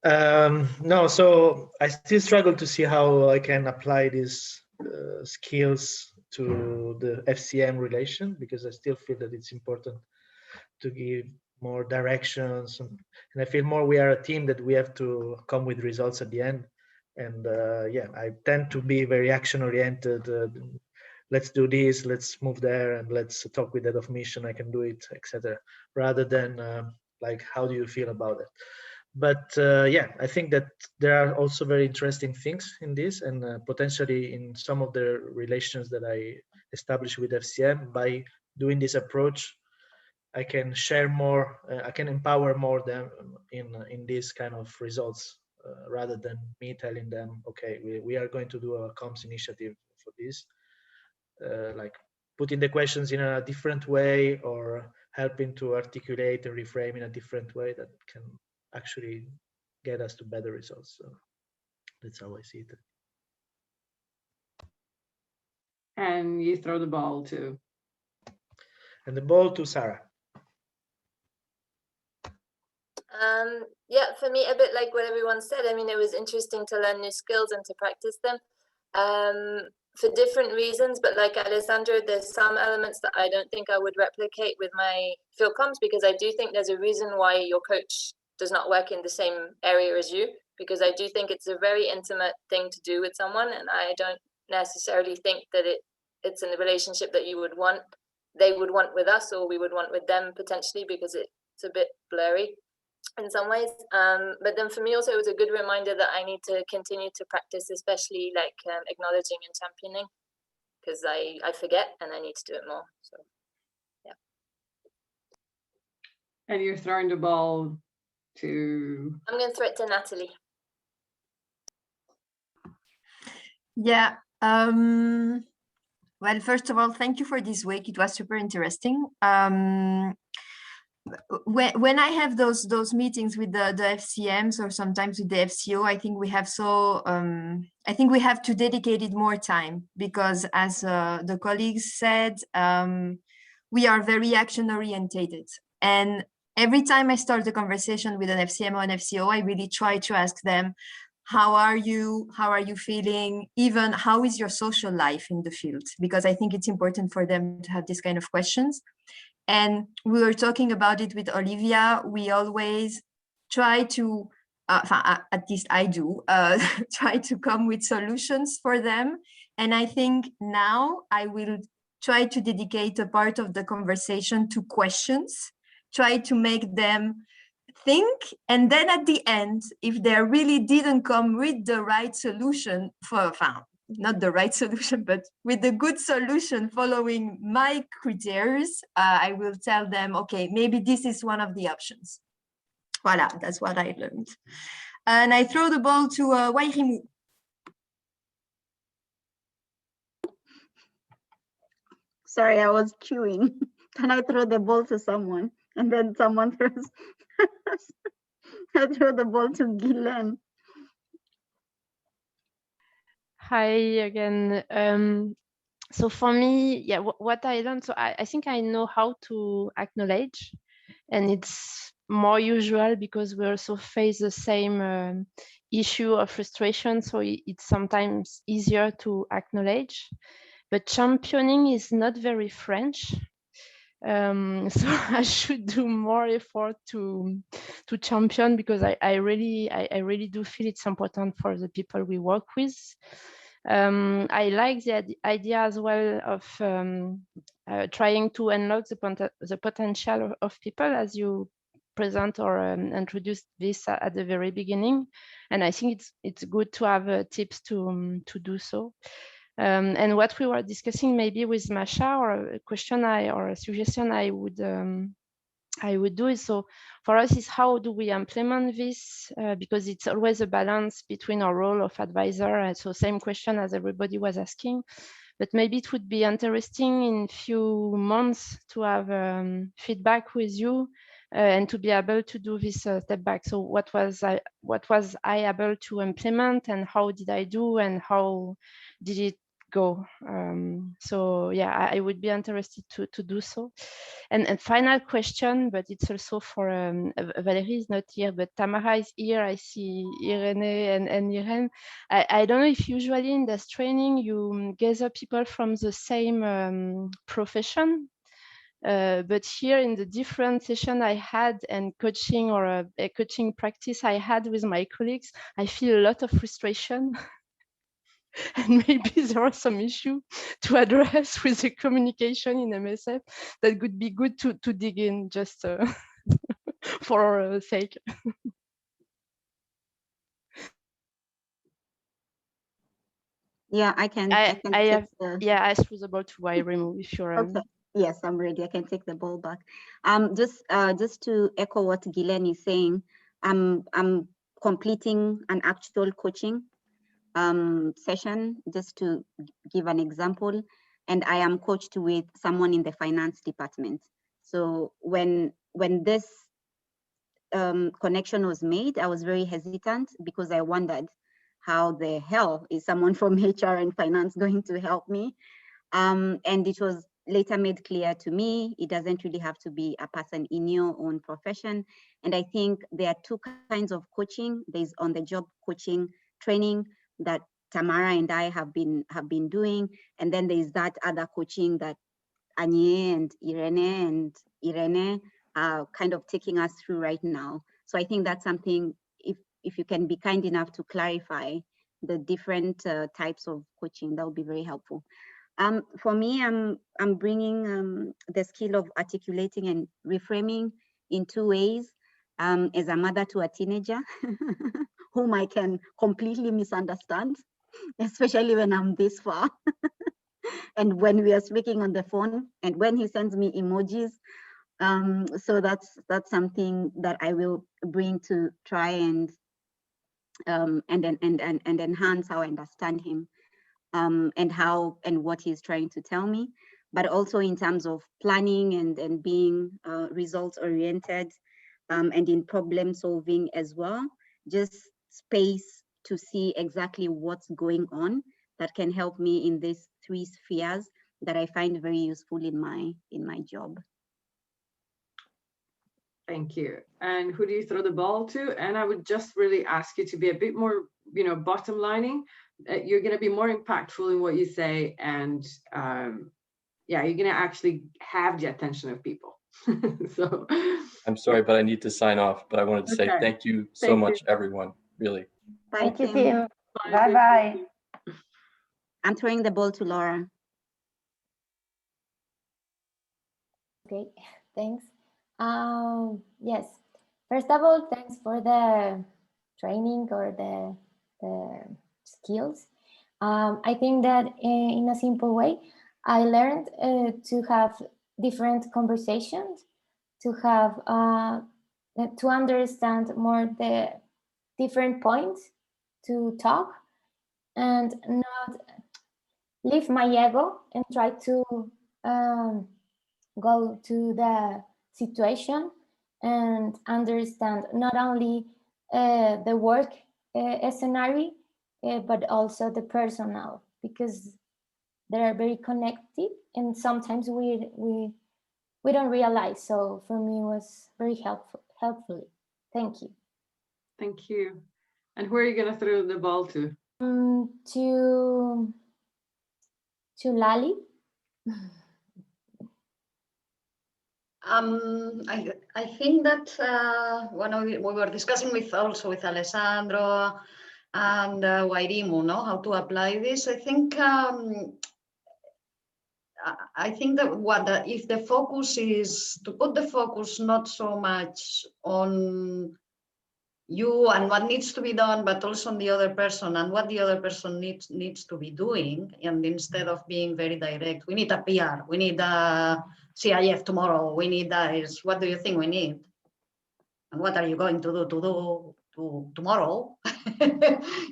No, so I still struggle to see how I can apply these skills to the FCM relation, because I still feel that it's important to give more directions, and I feel more we are a team, that we have to come with results at the end. And yeah, I tend to be very action oriented. Let's do this, let's move there, and let's talk with head of mission, I can do it, etc., rather than like, how do you feel about it? But yeah, I think that there are also very interesting things in this, and potentially in some of the relations that I established with FCM, by doing this approach, I can share more, I can empower more them in these kind of results, rather than me telling them, okay, we are going to do a comms initiative for this, like putting the questions in a different way, or helping to articulate and reframe in a different way that can actually get us to better results. So that's how I see it. And you throw the ball to? And the ball to Sarah. Yeah, for me, a bit like what everyone said. I mean, it was interesting to learn new skills and to practice them for different reasons. But like Alessandro, there's some elements that I don't think I would replicate with my field comms, because I do think there's a reason why your coach does not work in the same area as you, because I do think it's a very intimate thing to do with someone, and I don't necessarily think that it's in a relationship that you would want, they would want with us, or we would want with them potentially, because it's a bit blurry in some ways. But then for me also, it was a good reminder that I need to continue to practice, especially like acknowledging and championing, because I forget and I need to do it more. So yeah. And you're throwing the ball to? I'm going to throw it to Natalie. Yeah. Well, first of all, thank you for this week. It was super interesting. When I have those meetings with the FCMs, or sometimes with the FCO, I think we have I think we have to dedicate it more time, because as the colleagues said, we are very action orientated, and every time I start the conversation with an FCM or an FCO, I really try to ask them, how are you feeling, even how is your social life in the field, because I think it's important for them to have this kind of questions. And we were talking about it with Olivia. We always try to, at least I do, try to come with solutions for them. And I think now I will try to dedicate a part of the conversation to questions, try to make them think, and then at the end, if they really didn't come with the right solution not the right solution, but with the good solution following my criteria, I will tell them, okay, maybe this is one of the options. Voila, that's what I learned. And I throw the ball to Wairimu. Sorry, I was chewing. Can I throw the ball to someone? And then someone throws. I throw the ball to Guylaine. Hi again. So for me, yeah, what I learned, so I think I know how to acknowledge, and it's more usual because we also face the same issue or frustration, so it's sometimes easier to acknowledge. But championing is not very French. So I should do more effort to champion, because I really do feel it's important for the people we work with. I like the idea as well of trying to unlock the potential of people, as you present or introduced this at the very beginning, and I think it's good to have tips to do so. And what we were discussing maybe with Masha, or a question or a suggestion I would do is, so for us, is how do we implement this, because it's always a balance between our role of advisor, and so same question as everybody was asking, but maybe it would be interesting in few months to have feedback with you, and to be able to do this step back. So what was I able to implement, and how did I do, and how did it go? So yeah, I would be interested to do so. And final question, but it's also for Valerie is not here, but Tamara is here. I see Irene and Irene. I don't know if usually in this training you gather people from the same profession. But here in the different session I had, and coaching or a coaching practice I had with my colleagues, I feel a lot of frustration. And maybe there are some issues to address with the communication in MSF that could be good to dig in, just for our sake. Yeah, I can I take have, the, yeah, I was about to remove if you're okay. Yes, I'm ready. I can take the ball back. Just to echo what Guylaine is saying, I'm completing an actual coaching session, just to give an example, and I am coached with someone in the finance department. So when this connection was made, I was very hesitant, because I wondered how the hell is someone from HR and finance going to help me? And it was later made clear to me, it doesn't really have to be a person in your own profession. And I think there are two kinds of coaching. There's on-the-job coaching training that Tamara and I have been doing, and then there's that other coaching that Anye and Irene are kind of taking us through right now. So I think that's something, if you can be kind enough to clarify the different types of coaching, that would be very helpful. For me, I'm bringing the skill of articulating and reframing in two ways. As a mother to a teenager, whom I can completely misunderstand, especially when I'm this far. And when we are speaking on the phone, and when he sends me emojis. So that's something that I will bring to try and enhance how I understand him, and what he's trying to tell me, but also in terms of planning and being results oriented, and in problem solving as well. Just space to see exactly what's going on that can help me in these three spheres that I find very useful in my job. Thank you. And who do you throw the ball to? And I would just really ask you to be a bit more, bottom lining. You're going to be more impactful in what you say, and yeah, you're going to actually have the attention of people. So I'm sorry, but I need to sign off. But I wanted to say thank you so much, everyone. Really. Thank you, Tim. Bye-bye. I'm throwing the ball to Laura. Okay, thanks. Yes, first of all, thanks for the training or the skills. I think that in a simple way, I learned to have different conversations, to have to understand more the different points to talk, and not leave my ego and try to go to the situation and understand not only the work scenario, but also the personal, because they are very connected, and sometimes we don't realize. So for me, it was very helpful. Thank you. Thank you. And who are you going to throw the ball to? To Lali. I think that when we were discussing with Alessandro and Wairimu, no, how to apply this. I think that if the focus is to put the focus not so much on you and what needs to be done, but also on the other person and what the other person needs to be doing. And instead of being very direct, we need a PR, we need a CIF tomorrow, we need that, is what do you think we need? And what are you going to do tomorrow?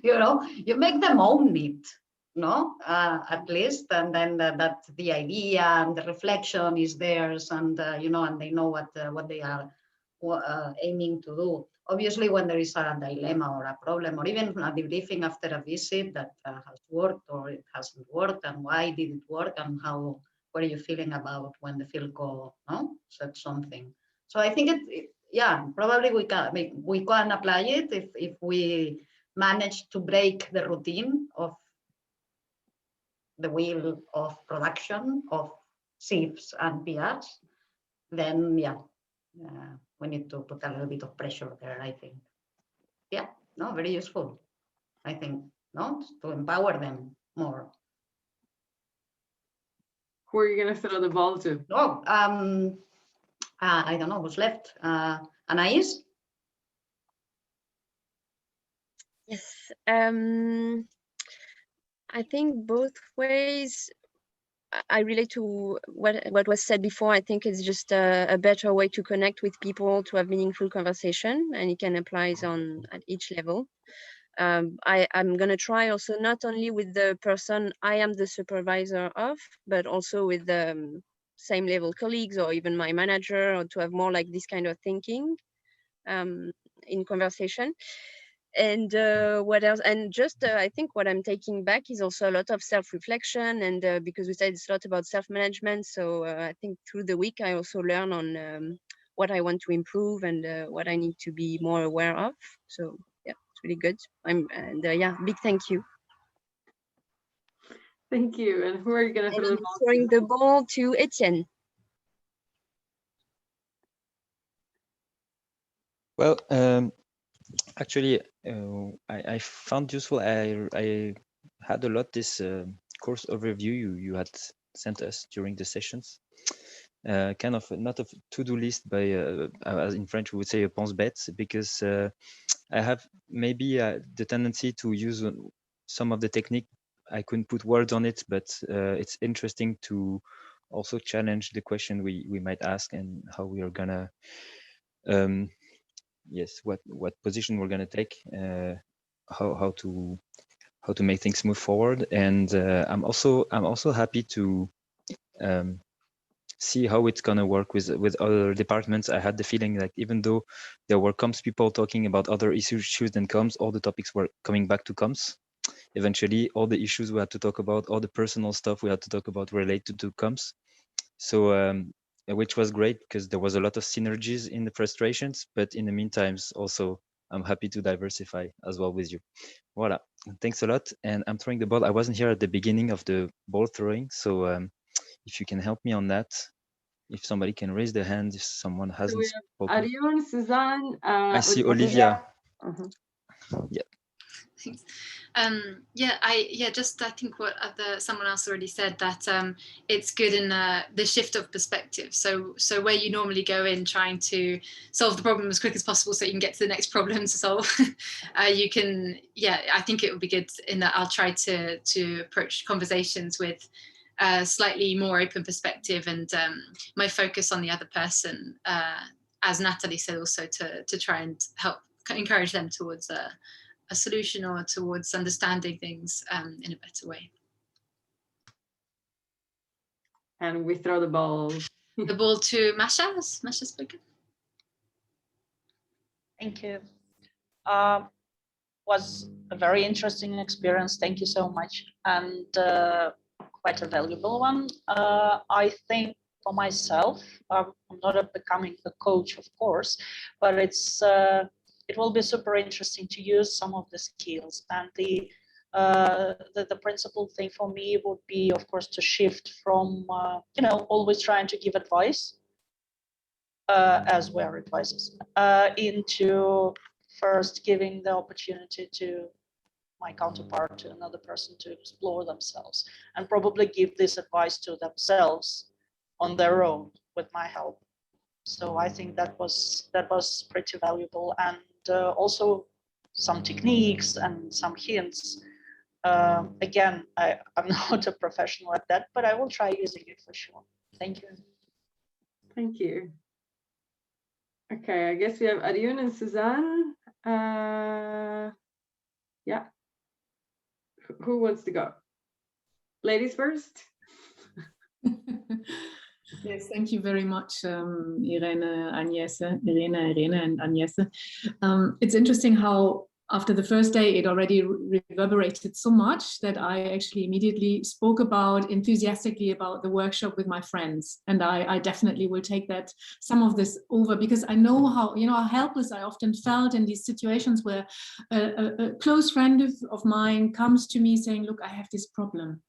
You know, you make them own it, no, at least, and then that the idea and the reflection is theirs, and you know, and they know what they are aiming to do. Obviously, when there is a dilemma or a problem, or even a debriefing after a visit that has worked or it hasn't worked, and why did it work, and how, what are you feeling about when the Philco said something. So I think yeah, probably we can apply it if we manage to break the routine of the wheel of production of SIFs and PRs. Then yeah. We need to put a little bit of pressure there, I think. Yeah, no, very useful, I think, no, to empower them more. Who are you going to throw the ball to? Oh, I don't know who's left. Anais? Yes, I think both ways. I relate to what was said before. I think it's just a better way to connect with people, to have meaningful conversation, and it can apply at each level. I'm going to try also not only with the person I am the supervisor of, but also with the same level colleagues or even my manager, or to have more like this kind of thinking in conversation. And what else? And just I think what I'm taking back is also a lot of self-reflection, and because we said it's a lot about self-management, so I think through the week I also learn on what I want to improve and what I need to be more aware of. So yeah, it's really good. Yeah, big thank you. Thank you. And who are you going to throw the ball to? Throwing the ball to Etienne. Well, actually, I found useful. I had a lot this course overview you had sent us during the sessions. Kind of not a to-do list, by as in French we would say a pense-bête, because I have maybe the tendency to use some of the technique. I couldn't put words on it, but it's interesting to also challenge the question we might ask, and how we are gonna yes, what position we're gonna take, how to make things move forward. And I'm also happy to see how it's gonna work with other departments. I had the feeling that even though there were comms people talking about other issues than comms, all the topics were coming back to comms. Eventually, all the issues we had to talk about, all the personal stuff we had to talk about related to comms. So which was great, because there was a lot of synergies in the frustrations, but in the meantime also I'm happy to diversify as well with you. Voila, thanks a lot. And I'm throwing the ball. I wasn't here at the beginning of the ball throwing, so if you can help me on that, if somebody can raise their hand, if someone hasn't spoken. Arion, Suzanne, I see Olivia. Yeah, just I think what someone else already said, that it's good in the shift of perspective. So where you normally go in trying to solve the problem as quick as possible so you can get to the next problem to solve, you can, I think it would be good in that I'll try to approach conversations with slightly more open perspective, and my focus on the other person, as Natalie said, also to try and help encourage them towards a solution or towards understanding things in a better way. And we throw the ball to Masha. Has Masha spoken? Thank you. Was a very interesting experience. Thank you so much, and quite a valuable one. I think for myself, I'm not becoming a coach, of course, but it's it will be super interesting to use some of the skills. And the principal thing for me would be, of course, to shift from always trying to give advice as we're advisors into first giving the opportunity to my counterpart, to another person, to explore themselves, and probably give this advice to themselves on their own with my help. So I think that was pretty valuable, and also some techniques and some hints. Again, I'm not a professional at that, but I will try using it for sure. Thank you. Thank you. Okay, I guess we have Arjun and Suzanne. Yeah. Who wants to go? Ladies first. Yes, thank you very much, Irene, and Agnese. It's interesting how after the first day, it already reverberated so much that I actually immediately spoke enthusiastically about the workshop with my friends. And I definitely will take some of this over, because I know how helpless I often felt in these situations where a close friend of mine comes to me saying, look, I have this problem.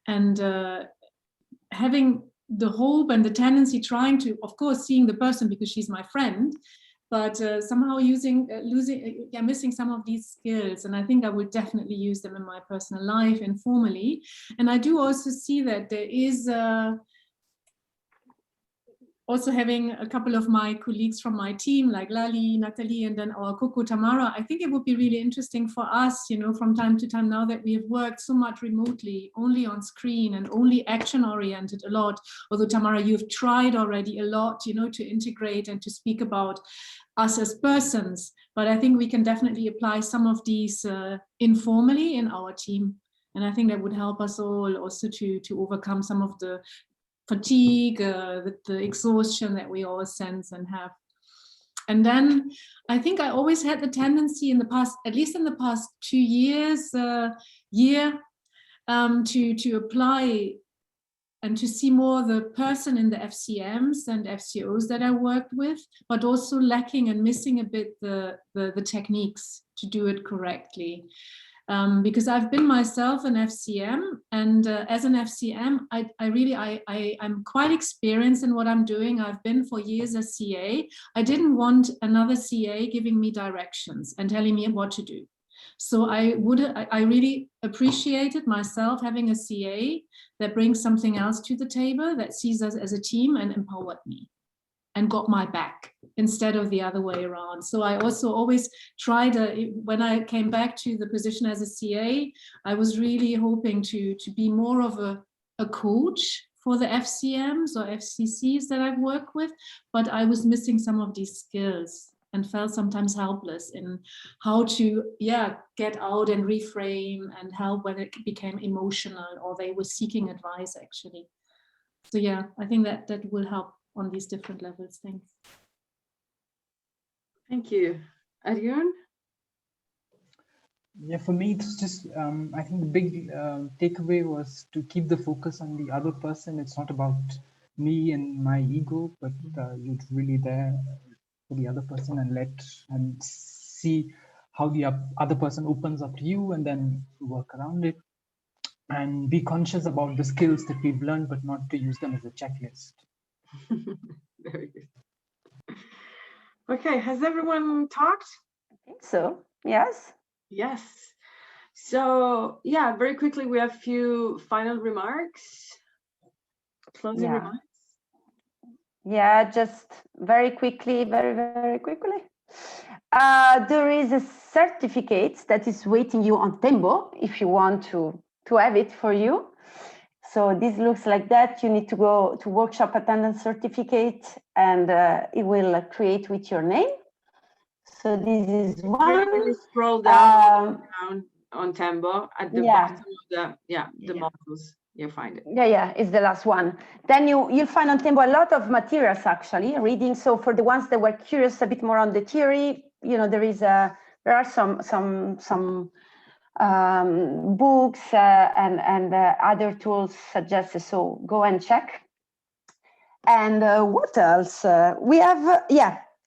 And having the hope and the tendency trying to, of course, seeing the person because she's my friend, but somehow missing some of these skills. And I think I will definitely use them in my personal life informally. And I do also see that there is also having a couple of my colleagues from my team, like Lali, Natalie, and then our Coco Tamara. I think it would be really interesting for us, from time to time, now that we have worked so much remotely, only on screen and only action oriented a lot. Although Tamara, you've tried already a lot, to integrate and to speak about us as persons. But I think we can definitely apply some of these informally in our team. And I think that would help us all also to overcome some of the fatigue, the exhaustion that we all sense and have. And then I think I always had the tendency in the past, at least in the past 2 years, to apply and to see more the person in the FCMs and FCOs that I worked with, but also lacking and missing a bit the techniques to do it correctly. Because I've been myself an FCM, and as an FCM, I'm quite experienced in what I'm doing. I've been for years a CA. I didn't want another CA giving me directions and telling me what to do. So I really appreciated myself having a CA that brings something else to the table, that sees us as a team and empowered me and got my back instead of the other way around. So I also always tried, when I came back to the position as a CA, I was really hoping to be more of a coach for the FCMs or FCCs that I've worked with, but I was missing some of these skills and felt sometimes helpless in how to get out and reframe and help when it became emotional or they were seeking advice actually. So yeah, I think that will help on these different levels. Thanks. Thank you. Arjun? Yeah, for me, it's just, I think the big takeaway was to keep the focus on the other person. It's not about me and my ego, but you're really there for the other person and see how the other person opens up to you and then work around it. And be conscious about the skills that we've learned, but not to use them as a checklist. Very good. Okay, has everyone talked? I think so, yes. Yes. So yeah, very quickly, we have a few final remarks, closing remarks. Yeah, just very quickly, very quickly. There is a certificate that is waiting you on Tembo if you want to have it for you. So this looks like that. You need to go to workshop attendance certificate and it will create with your name. So this is one. Scroll down on Tembo at the bottom of the modules. You'll find it. Yeah, it's the last one. Then you'll find on Tembo a lot of materials actually, reading. So for the ones that were curious a bit more on the theory, there are some books and other tools suggested. So go and check. And what else? We have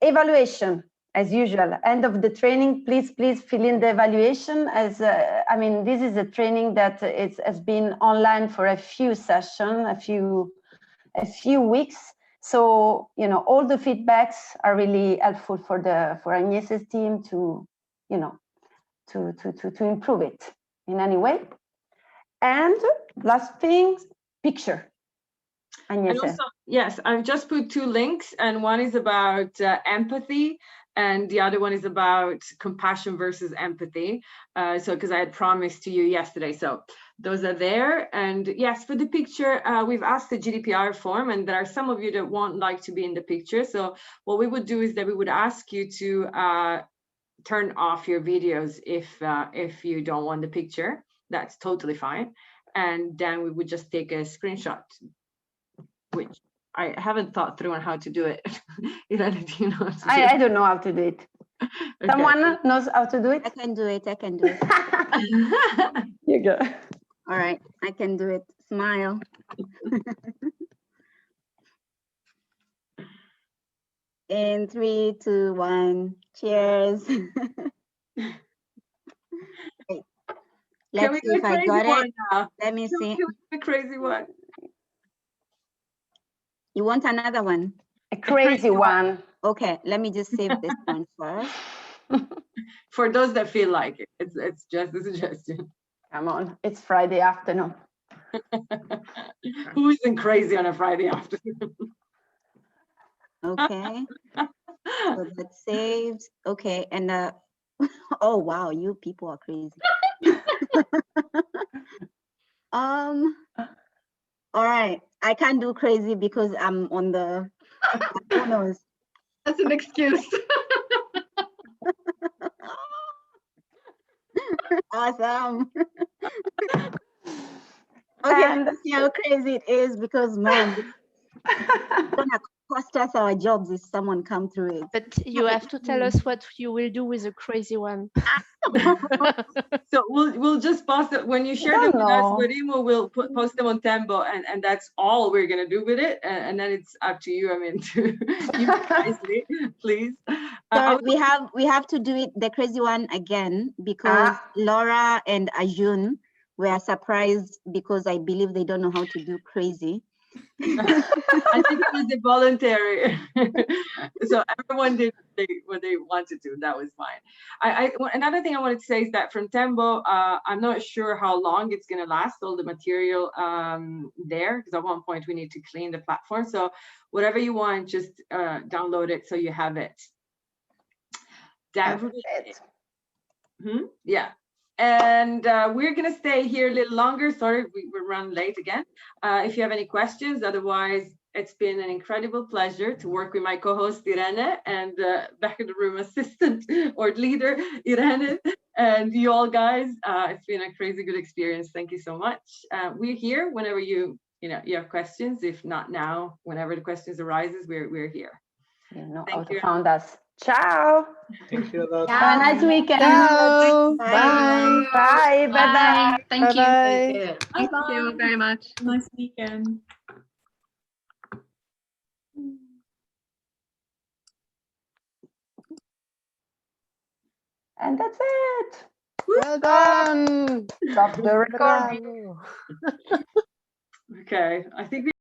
evaluation. as usual, end of the training, please fill in the evaluation. As I mean, this is a training that has been online for a few sessions, a few weeks. So, you know, all the feedbacks are really helpful for Agnes's team to, you know, to improve it in any way. And last thing, picture. Agnese. And also, yes, I've just put 2 links, and one is about empathy, and the other one is about compassion versus empathy. So, because I had promised to you yesterday, so those are there. And yes, for the picture, we've asked the GDPR form, and there are some of you that won't like to be in the picture. So what we would do is that we would ask you to turn off your videos if you don't want the picture. That's totally fine. And then we would just take a screenshot, which I haven't thought through on how to do it. Irene, do you know how to do I don't know how to do it. Okay. Someone knows how to do it? I can do it. I can do it. You go. All right, I can do it. Smile. In 3, 2, 1, cheers. Okay. Let's see if I got it. Now? Let me see. A crazy one. You want another one? A crazy one. Okay, let me just save this one first. For those that feel like it, it's just a suggestion. Come on, it's Friday afternoon. Who isn't crazy on a Friday afternoon? Okay, so that's saved. Okay, and oh wow, you people are crazy. All right, I can't do crazy because I'm on the who knows. That's an excuse. Awesome. Okay, let's see how crazy it is because man, it's gonna cost us our jobs if someone come through it. But you have to tell us what you will do with the crazy one. So we'll just post it when you share them with us. Werimo will post them on Tembo, and that's all we're gonna do with it. And then it's up to you. I mean, to you nicely, please. So we have to do it the crazy one again because Laura and Ajun were surprised because I believe they don't know how to do crazy. I think it was voluntary. So everyone did what they wanted to. That was fine. Another thing I wanted to say is that from Tembo, I'm not sure how long it's going to last, all the material there, because at one point we need to clean the platform. So whatever you want, just download it so you have it. That's it. Yeah. And we're going to stay here a little longer. Sorry, we're running late again. If you have any questions, otherwise, it's been an incredible pleasure to work with my co-host Irene and back in the room assistant or leader Irene and you all guys. It's been a crazy good experience. Thank you so much. We're here whenever you have questions. If not now, whenever the questions arises, we're here. You know how to find us. Ciao. Thank you a lot. Have a nice weekend. Ciao. Bye. Bye. Bye. Bye. Thank you. Bye. Thank you very much. Nice weekend. And that's it. Well done. Stop the recording. Okay, I think we